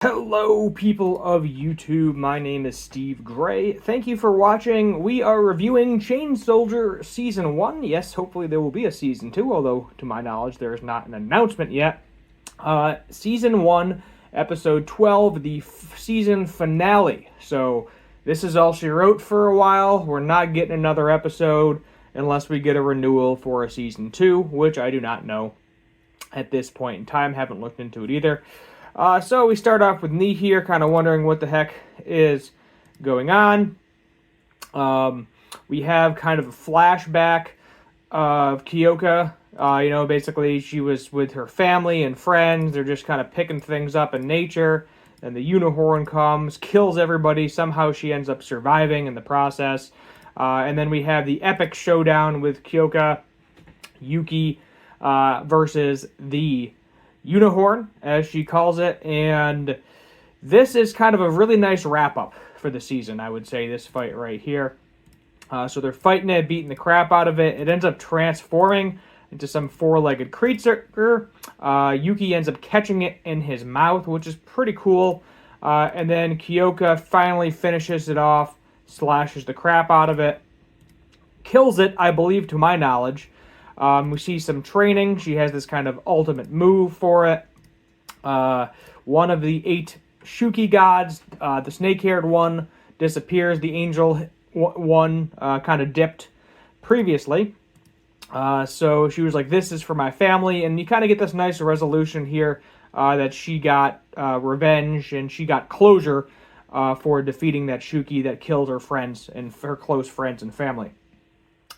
Hello, people of YouTube. My name is Steve Gray. Thank you for watching. We are reviewing Chain Soldier Season 1. Yes, hopefully there will be a Season 2, although, to my knowledge, there is not an announcement yet. Season 1, Episode 12, the season finale. So, this is all she wrote for a while. We're not getting another episode unless we get a renewal for a Season 2, which I do not know at this point in time. Haven't looked into it either. So we start off with Nee here, kind of wondering what the heck is going on. We have kind of a flashback of Kyoka. Basically she was with her family and friends. They're just kind of picking things up in nature. And the unicorn comes, kills everybody. Somehow she ends up surviving in the process. And then we have the epic showdown with Kyoka, Yuki, versus the Unicorn, as she calls it, and this is kind of a really nice wrap-up for the season, I would say, this fight right here. So they're fighting it, beating the crap out of it. It ends up transforming into some four-legged creature. Yuki ends up catching it in his mouth, which is pretty cool. And then Kyoka finally finishes it off, slashes the crap out of it, kills it, I believe, to my knowledge. We see some training. She has this kind of ultimate move for it. One of the 8 Shuki gods, the snake-haired one, disappears. The angel one kind of dipped previously. So she was like, this is for my family. And you kind of get this nice resolution here that she got revenge and she got closure for defeating that Shuki that killed her friends and her close friends and family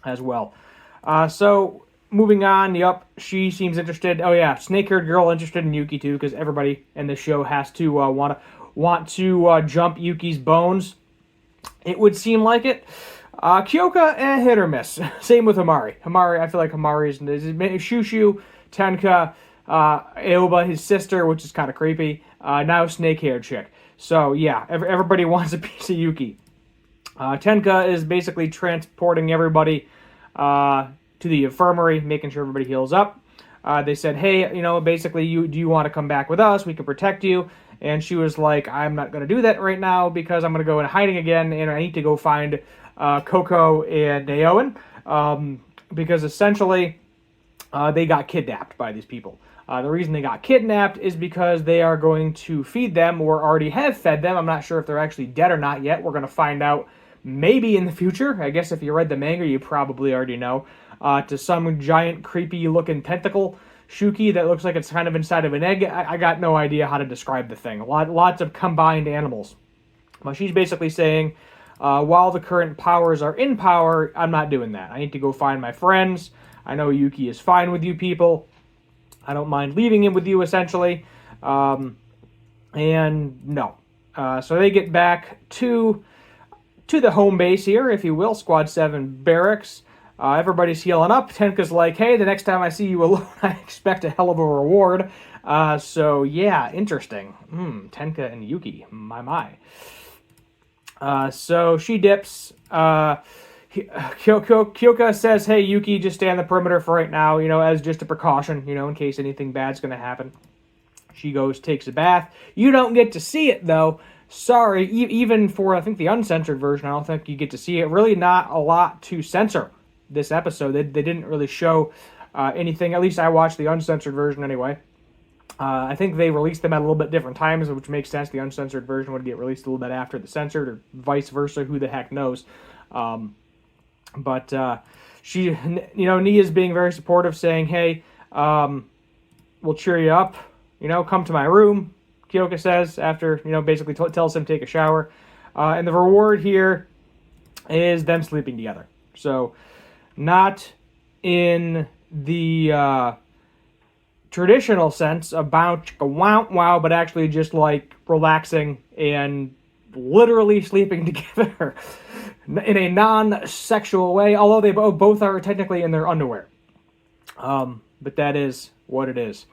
as well. So moving on, she seems interested. Oh yeah, snake-haired girl interested in Yuki too, because everybody in the show has to want to jump Yuki's bones. It would seem like it. Kyoka, hit or miss. Same with Himari. I feel like Himari is Shushu, Tenka, Aoba, his sister, which is kind of creepy. Now snake-haired chick. So yeah, everybody wants a piece of Yuki. Tenka is basically transporting everybody to the infirmary, making sure everybody heals up. They said, hey, basically, do you want to come back with us? We can protect you. And she was like, I'm not going to do that right now because I'm going to go in hiding again, and I need to go find Coco and Naoan, because essentially they got kidnapped by these people. The reason they got kidnapped is because they are going to feed them or already have fed them. I'm not sure if they're actually dead or not yet. We're going to find out maybe in the future. I guess if you read the manga, you probably already know. To some giant, creepy-looking tentacle Shuki that looks like it's kind of inside of an egg. I got no idea how to describe the thing. Lots of combined animals. But she's basically saying, while the current powers are in power, I'm not doing that. I need to go find my friends. I know Yuki is fine with you people. I don't mind leaving him with you, essentially. And no. So they get back to the home base here, if you will, Squad 7 barracks. Everybody's healing up. Tenka's like, hey, the next time I see you alone, I expect a hell of a reward. So, yeah, interesting. Tenka and Yuki, my. So she dips. Kyoka says, hey, Yuki, just stay on the perimeter for right now, as just a precaution, in case anything bad's going to happen. She goes, takes a bath. You don't get to see it, though. Sorry, even for, I think, the uncensored version, I don't think you get to see it. Really not a lot to censor this episode. They didn't really show anything. At least I watched the uncensored version anyway. I think they released them at a little bit different times, which makes sense. The uncensored version would get released a little bit after the censored, or vice versa. Who the heck knows? But she, Nia's being very supportive, saying, hey, we'll cheer you up. Come to my room, Kyoka says, after, basically tells him to take a shower. And the reward here is them sleeping together. So, not in the traditional sense about wow, but actually just like relaxing and literally sleeping together in a non-sexual way, although they both are technically in their underwear. But that is what it is.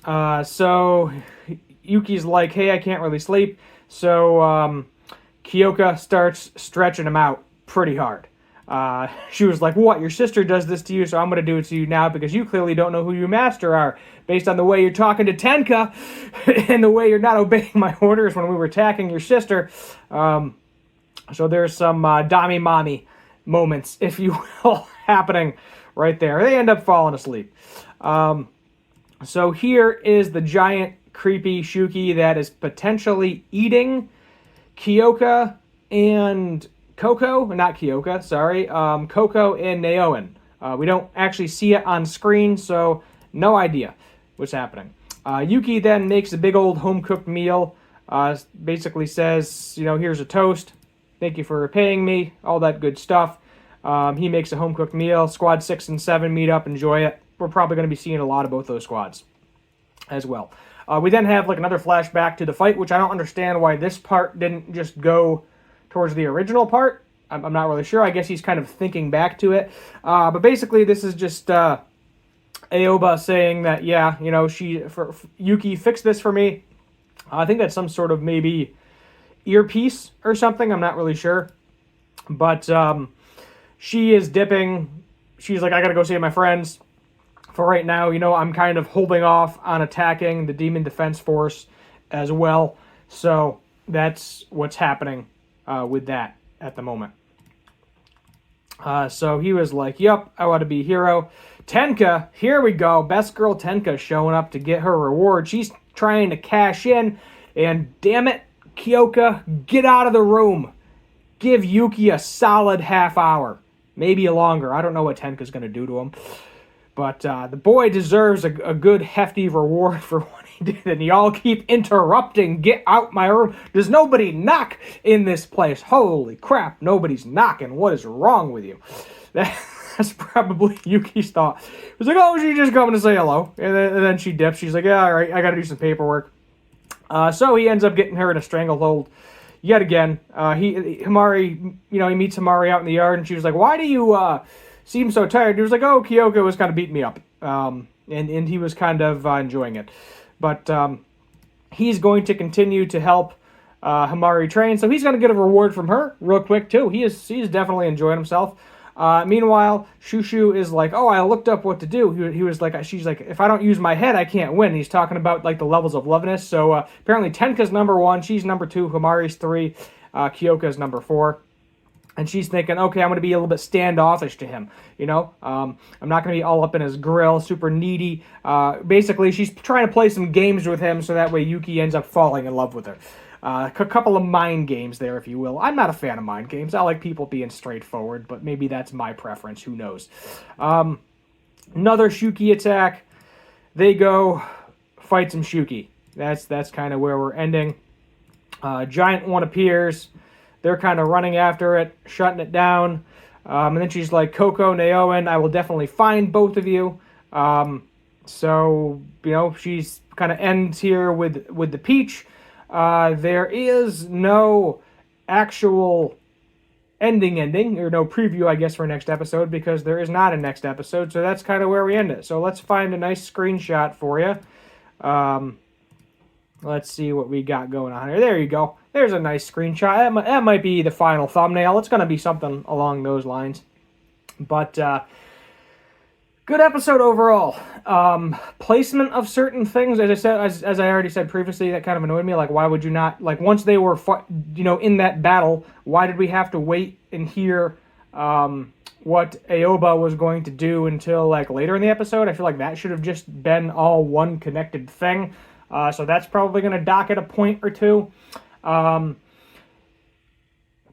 So Yuki's like, hey, I can't really sleep. So Kyoka starts stretching him out pretty hard. She was like, what, your sister does this to you, so I'm going to do it to you now because you clearly don't know who your master are based on the way you're talking to Tenka and the way you're not obeying my orders when we were attacking your sister. So there's some Dami Mommy moments, if you will, happening right there. They end up falling asleep. So here is the giant, creepy Shuki that is potentially eating Kyoka and Coco. Not Kyoka, sorry. Coco and Naoen. We don't actually see it on screen, so no idea what's happening. Yuki then makes a big old home-cooked meal. Basically says, here's a toast. Thank you for repaying me. All that good stuff. He makes a home-cooked meal. Squad 6 and 7 meet up, enjoy it. We're probably going to be seeing a lot of both those squads as well. We then have another flashback to the fight, which I don't understand why this part didn't just go towards the original part. I'm not really sure. I guess he's kind of thinking back to it. But basically, this is just Aoba saying that, Yuki fixed this for me. I think that's some sort of maybe earpiece or something. I'm not really sure. But she is dipping. She's like, I gotta go see my friends. For right now, I'm kind of holding off on attacking the Demon Defense Force as well. So that's what's happening with that at the moment. So he was like, yep, I want to be a hero. Tenka, here we go. Best girl Tenka showing up to get her reward. She's trying to cash in. And damn it, Kyoka, get out of the room. Give Yuki a solid half hour. Maybe longer. I don't know what Tenka's going to do to him. But the boy deserves a good hefty reward for what he did. And y'all keep interrupting. Get out my room. Does nobody knock in this place? Holy crap, nobody's knocking. What is wrong with you? That's probably Yuki's thought. It was like, oh, she's just coming to say hello. And then she dips. She's like, yeah, all right, I got to do some paperwork. So he ends up getting her in a stranglehold yet again. He meets Himari out in the yard. And she was like, why do you... seemed so tired. He was like, oh, Kyoka was kind of beating me up. And he was kind of enjoying it. But he's going to continue to help Himari train. So he's going to get a reward from her real quick, too. He's definitely enjoying himself. Meanwhile, Shushu is like, oh, I looked up what to do. He was like, she's like, if I don't use my head, I can't win. And he's talking about the levels of loveness. So apparently Tenka's number 1. She's number 2. Himari's 3. Kyoka's number 4. And she's thinking, okay, I'm going to be a little bit standoffish to him, I'm not going to be all up in his grill, super needy. Basically, she's trying to play some games with him so that way Yuki ends up falling in love with her. A couple of mind games there, if you will. I'm not a fan of mind games. I like people being straightforward, but maybe that's my preference. Who knows? Another Shuki attack. They go fight some Shuki. That's kind of where we're ending. Giant one appears. They're kind of running after it, shutting it down. And then she's like, Coco, Naoen, I will definitely find both of you. So, she's kind of ends here with the peach. There is no actual ending, or no preview, I guess, for next episode, because there is not a next episode. So that's kind of where we end it. So let's find a nice screenshot for you. Let's see what we got going on here. There you go. There's a nice screenshot. That might be the final thumbnail. It's going to be something along those lines. But good episode overall. Placement of certain things, as I said, as I already said previously, that kind of annoyed me. Like, why would you not, once they were, in that battle, why did we have to wait and hear what Aoba was going to do until later in the episode? I feel like that should have just been all one connected thing. So that's probably going to dock at a point or two.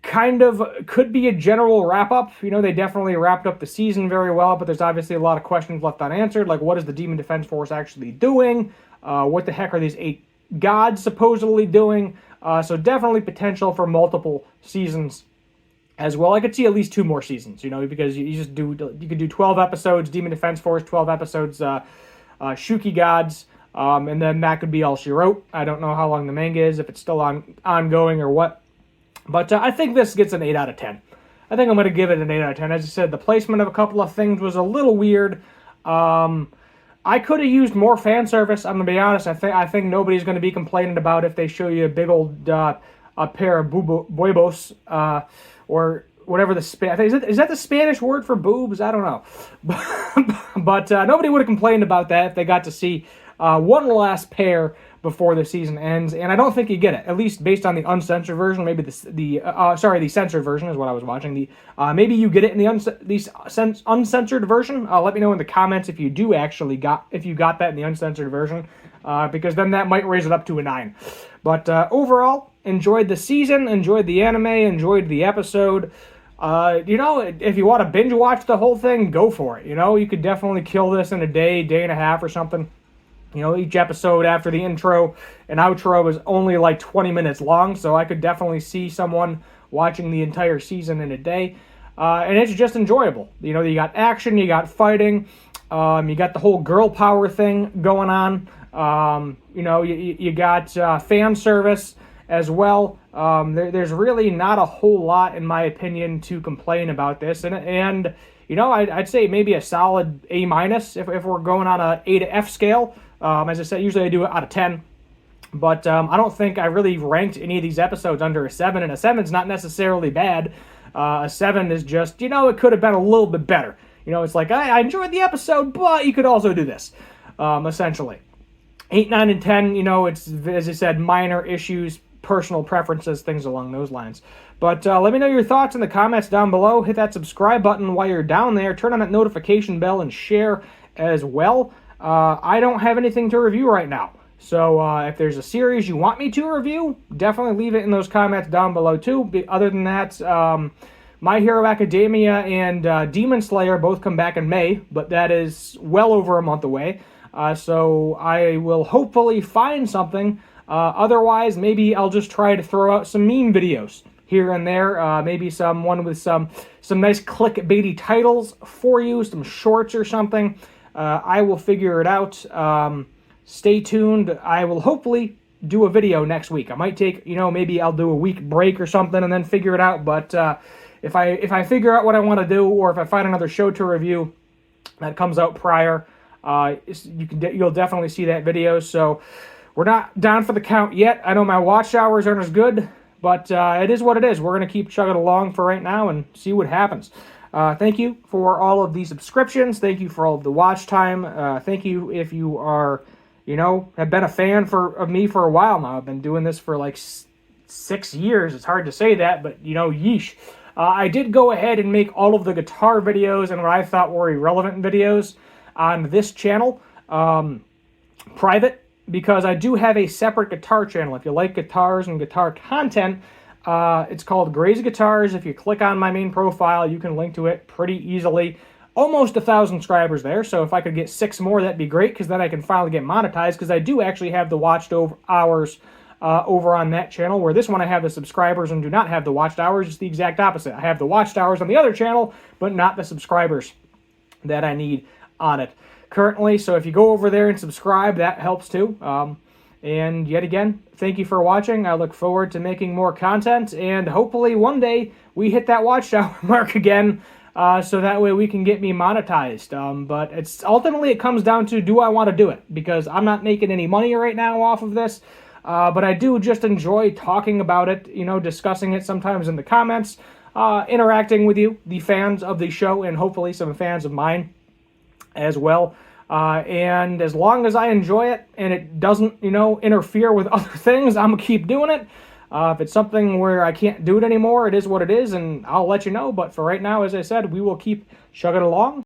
Kind of could be a general wrap-up. They definitely wrapped up the season very well, but there's obviously a lot of questions left unanswered. What is the Demon Defense Force actually doing? What the heck are these 8 gods supposedly doing? So definitely potential for multiple seasons as well. I could see at least 2 more seasons, because you could do 12 episodes, Demon Defense Force, 12 episodes, Shuki gods. And then that could be all she wrote. I don't know how long the manga is, if it's still ongoing or what. But I think this gets an 8 out of 10. I think I'm going to give it an 8 out of 10. As I said, the placement of a couple of things was a little weird. I could have used more fan service, I'm going to be honest. I think nobody's going to be complaining about if they show you a big old a pair of boibos or whatever I think, is that the Spanish word for boobs? I don't know. But nobody would have complained about that if they got to see one last pair before the season ends, and I don't think you get it, at least based on the uncensored version. Maybe the censored version is what I was watching. Maybe you get it in the uncensored version. Let me know in the comments if you got that in the uncensored version, because then that might raise it up to a 9. But overall, enjoyed the season, enjoyed the anime, enjoyed the episode. If you want to binge watch the whole thing, go for it. You could definitely kill this in a day and a half or something. Each episode after the intro and outro is only like 20 minutes long, so I could definitely see someone watching the entire season in a day. And it's just enjoyable. You got action, you got fighting, you got the whole girl power thing going on. You got fan service as well. There's really not a whole lot, in my opinion, to complain about this. And I'd say maybe a solid A- if we're going on a A to F scale. As I said, usually I do it out of 10. But I don't think I really ranked any of these episodes under a 7. And a 7's not necessarily bad. A 7 is just, it could have been a little bit better. It's like, I enjoyed the episode, but you could also do this, essentially. 8, 9, and 10, it's, as I said, minor issues, personal preferences, things along those lines. But let me know your thoughts in the comments down below. Hit that subscribe button while you're down there. Turn on that notification bell and share as well. I don't have anything to review right now. So if there's a series you want me to review, definitely leave it in those comments down below too. Other than that, My Hero Academia and Demon Slayer both come back in May, but that is well over a month away. So I will hopefully find something. Otherwise, maybe I'll just try to throw out some meme videos here and there. Maybe one with some nice clickbaity titles for you, some shorts or something. I will figure it out. Stay tuned. I will hopefully do a video next week. I might take, maybe I'll do a week break or something and then figure it out. But if I figure out what I want to do, or if I find another show to review that comes out prior, you'll definitely see that video. So we're not down for the count yet. I know my watch hours aren't as good, but it is what it is. We're going to keep chugging along for right now and see what happens. Thank you for all of the subscriptions. Thank you for all of the watch time. Thank you if you are, have been a fan of me for a while now. I've been doing this for like 6 years. It's hard to say that, but yeesh. I did go ahead and make all of the guitar videos and what I thought were irrelevant videos on this channel private, because I do have a separate guitar channel. If you like guitars and guitar content, it's called Gray's Guitars. If you click on my main profile, you can link to it pretty easily. Almost 1,000 subscribers there, so if I could get 6 more, that'd be great, because then I can finally get monetized, because I do actually have the watched hours over on that channel, where this one I have the subscribers and do not have the watched hours. It's the exact opposite. I have the watched hours on the other channel, but not the subscribers that I need on it currently. So if you go over there and subscribe, that helps too. And yet again, thank you for watching. I look forward to making more content, and hopefully one day we hit that watchtower mark again, so that way we can get me monetized. But ultimately it comes down to, do I want to do it? Because I'm not making any money right now off of this, but I do just enjoy talking about it, discussing it sometimes in the comments, interacting with you, the fans of the show, and hopefully some fans of mine as well. And as long as I enjoy it and it doesn't, interfere with other things, I'm gonna keep doing it. If it's something where I can't do it anymore, it is what it is, and I'll let you know. But for right now, as I said, we will keep chugging along.